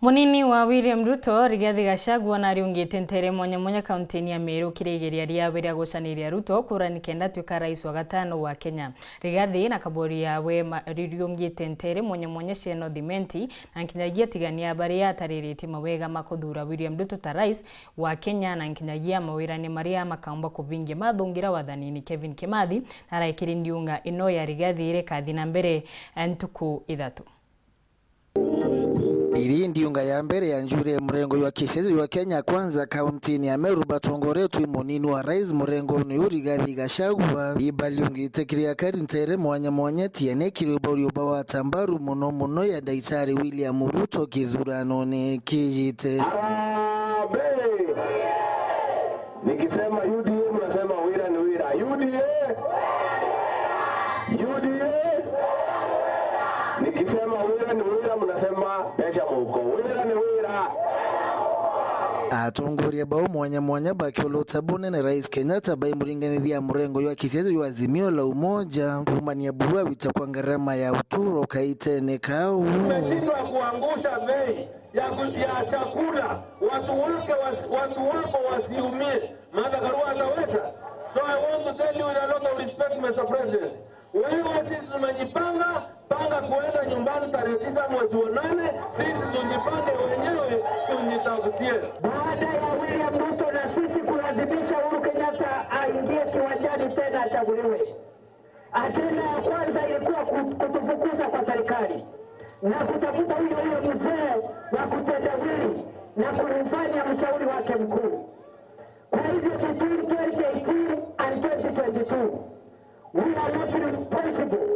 Munini wa William Ruto Rigathi Gachagua na riungite ntere mwanya kaunti ya Meru kiregeria riabira gucaniria Ruto kurani kenda tuika rais wa gatano wa Kenya. Rigathi na kaburi yawe riungite ntere mwanya cieno thimenti na nkinyagia tigania bari ataririti mawega makuthura William Ruto ta rais wa Kenya na nkinyagia mawirani maria makaomba kubingia mathungira wathanini Kevin Kimathi na raikiri ndiunga ino ya Rigathi ire kathi na mbere ntuku ithatu. Iri ndiunga ya mbere ya njure mrengo wa kisiasa wa Kenya kwanza kaunti ya Meru batongoretwe munini wa rais mrengo ni Rigathi Gachagua ibaliungite kiria kari ntere mwanya tiene kiribori ubawa tambaru muno ya daitari William Ruto kithurano ni kijite. Nikisema UDA mnasema wira ni wira. UDA nikisema wira ni wira mnasema besha muko. Wira ni wira. Atongoria bao mwanya bakiolo tabone na rais Kenyatta bai muringanithia mrengo wa kisiasa wa Azimio la Umoja kumania burua wita kwa gharama ya uturo kaitene kau. Tumeshindwa kuangusha bei ya chakula, watu wako wasiumie. Martha Karua ataweza. So I want to tell you with a lot of respect, Mr. President. Wewe sisi tumejipanga kuenda nyumbani tarehe 9 mwezi wa 8, sisi tujipange wenyewe tunitafutie. Baada ya William Ruto na sisi kulazimisha Uhuru Kenyatta aingie kiwanjani tena achaguliwe. Ajenda ya kwanza ilikuwa kutufukuza kwa serikali na kutafuta huyo mzee wa kutendawili na kumfanya mshauri wake mkuu. Kwa hivyo between 2018 and 2022 we are not responsible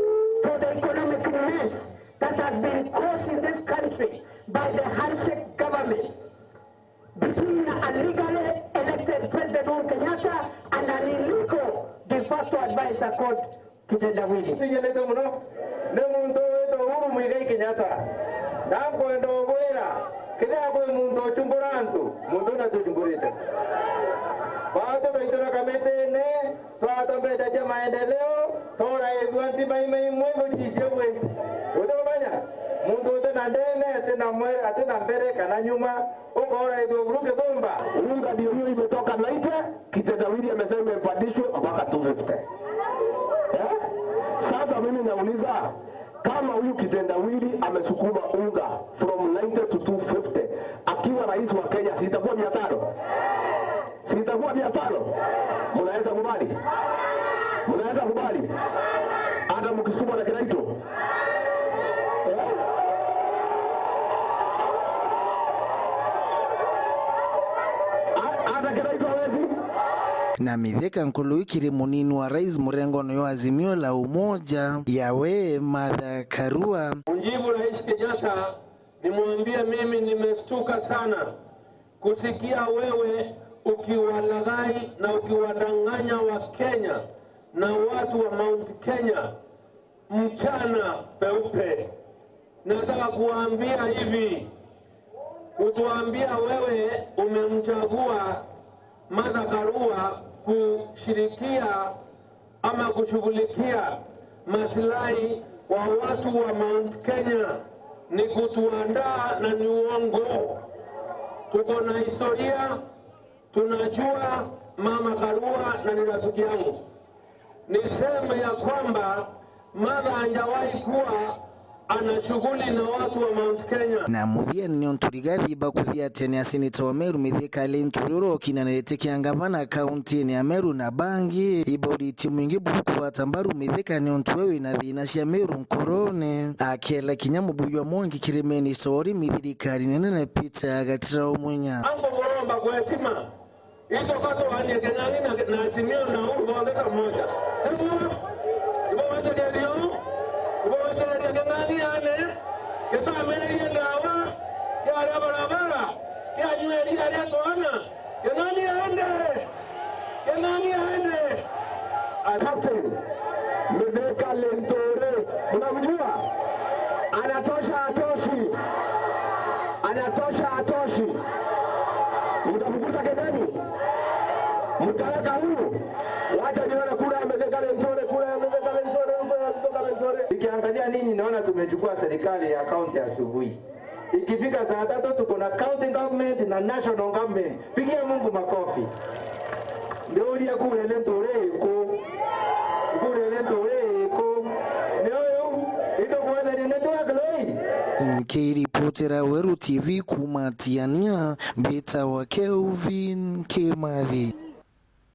for the economic mess that has been caused in this country by the handshake government between a legally elected President Uhuru Kenyatta and an illegal de facto advisor called kitendawili. Tinyeleta muno ne muntu wetu Uhuru Muigai Kenyatta na kwenda obwera kile abo muntu chumburantu muntu na chumburite baada ya kamete ne twata mbele ya maendeleo tora ezwanti mai mwevo chisebwe udobanya muntu tena ndene tena mwere tena mbele kana nyuma ukora ndio vuruge bomba. Unga ndio hiyo imetoka Naija, kitendawili amesema imepandishwe mpaka 250. Sasa mimi nauliza kama huyu kitendawili amesukuma unga from 90 to 250 akiwa rais wa Kenya, sitakuwa 500? Sitakuwa 500? Mnaweza kubali? Mnaweza kubali? Hata mkisukuma na kinaito. Na mitheka nkulu ikiri munini wa rais mrengo no Azimio la Umoja yawe Martha Karua. Mjibu Rais Kenyatta, nimwambie mimi nimestuka sana kusikia wewe ukiwalaghai na ukiwadanganya wa Kenya na watu wa Mount Kenya mchana peupe. Nataka kuambia hivi, kutuambia wewe umemchagua Martha Karua kushirikia ama kushughulikia maslahi wa watu wa Mount Kenya ni kutuandaa na ni uongo. Tuko na historia, tunajua Mama Karua na ni rafiki yangu. Niseme ya kwamba Martha hajawahi kuwa ana shughuli na watu wa Mount Kenya. Na muthia ni Rigathi bakuthia tene aseneta wa Meru mitheka lentururo kinanete kiangavana kaunti ya Meru na bangi ibodi timu ingi buku batambaru mitheka ni wewe na thina cia Meru nkorone akela kinyamu buywa mongi kiremeni sori mithirikari nene na Peter Gatira Umunya. Ango ngoromba kwa heshima hizo kato wanye Kenyani na Azimio na Uhuru waweka moja. Ibo wacha ndio Kesa meri ya dawa ya barabara ya nyeri ya toana Kenani aende Captain Mitheka Lentore unamjua anatosha atoshi mtafukuza Kenani mtaweka huyu wacha nione kula Mitheka Lentore Nikiangalia nini naona tumechukua serikali ya kaunti asubuhi. Ikifika saa 3 tuko na county government na national government. Pigia Mungu makofi. Ndio ulia kule lentoreko. Kule lentoreko. Ndio ito kwa nini ndio gloi. Nikiripotera Weru TV kumatiania Beta wa Kelvin Kimathi.